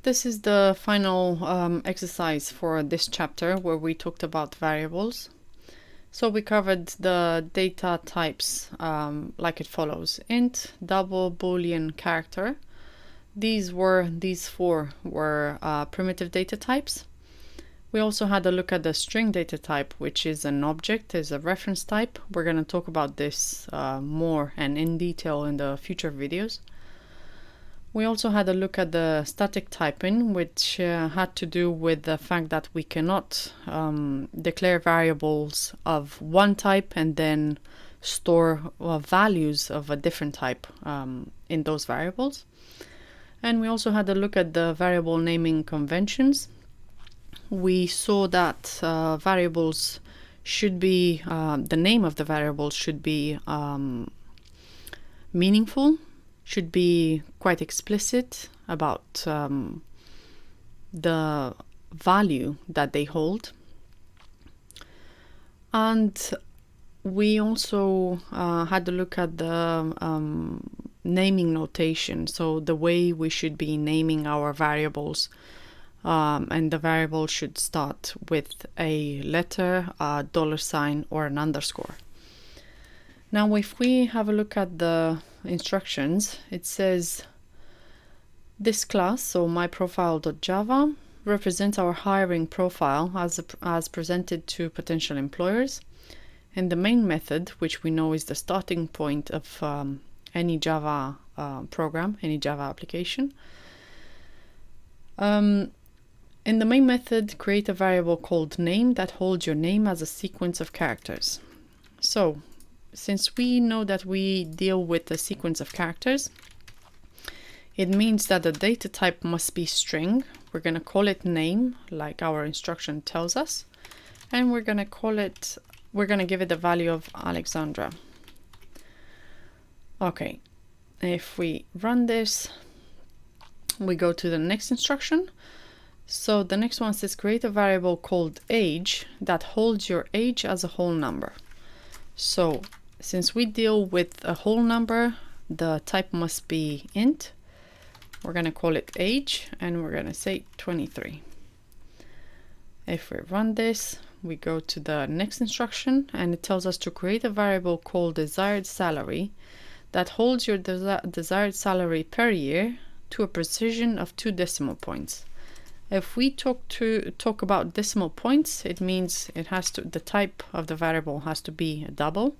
This is the final exercise for this chapter where we talked about variables. So we covered the data types like it follows: int, double, boolean, character. These four were primitive data types. We also had a look at the string data type, which is an object, is a reference type. We're going to talk about this more and in detail in the future videos. We also had a look at the static typing, which had to do with the fact that we cannot declare variables of one type and then store values of a different type in those variables. And we also had a look at the variable naming conventions. We saw that variables should be, the name of the variable should be meaningful, should be quite explicit about the value that they hold. And we also had a look at the naming notation, so the way we should be naming our variables. And the variable should start with a letter, a $, or an underscore. Now, if we have a look at the instructions, it says this class, so myprofile.java, represents our hiring profile as presented to potential employers. And the main method, which we know is the starting point of any Java program, any Java application. In the main method, create a variable called name that holds your name as a sequence of characters. So, since we know that we deal with a sequence of characters, it means that the data type must be string. We're going to call it name, like our instruction tells us, and we're going to give it the value of Alexandra. Okay, if we run this, we go to the next instruction. So the next one says create a variable called age that holds your age as a whole number. So since we deal with a whole number, the type must be int. We're going to call it age and we're going to say 23. If we run this, we go to the next instruction and it tells us to create a variable called desired salary that holds your desired salary per year to a precision of 2 decimal points. If we talk about decimal points, it means the type of the variable has to be a double.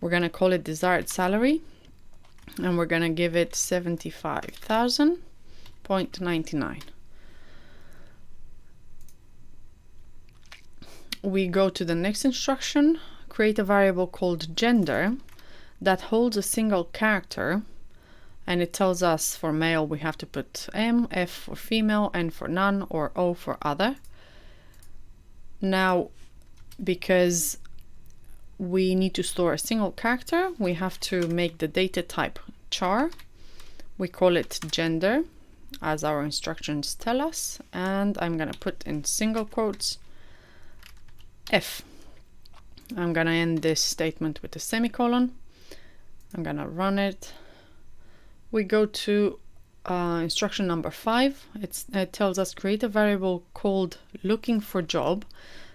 We're going to call it desired salary and we're going to give it 75,000.99. We go to the next instruction, create a variable called gender that holds a single character. And it tells us for male we have to put M, F for female, N for none, or O for other. Now, because we need to store a single character, we have to make the data type char. We call it gender, as our instructions tell us. And I'm going to put in single quotes F. I'm going to end this statement with a semicolon. I'm going to run it. We go to instruction number 5. It tells us create a variable called looking for job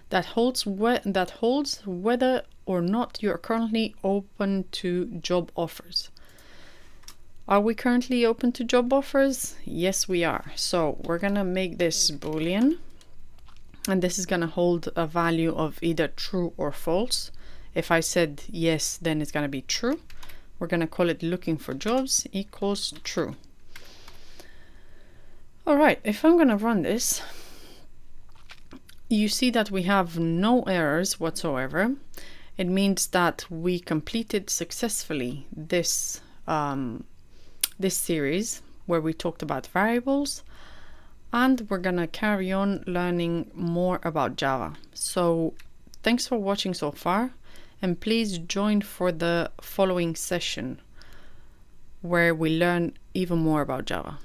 that holds whether or not you are currently open to job offers. Are we currently open to job offers? Yes, we are. So we're going to make this Boolean, and this is going to hold a value of either true or false. If I said yes, then it's going to be true. We're going to call it looking for jobs equals true. All right, if I'm going to run this, you see that we have no errors whatsoever. It means that we completed successfully this series where we talked about variables, and we're going to carry on learning more about Java. So thanks for watching so far. And please join for the following session where we learn even more about Java.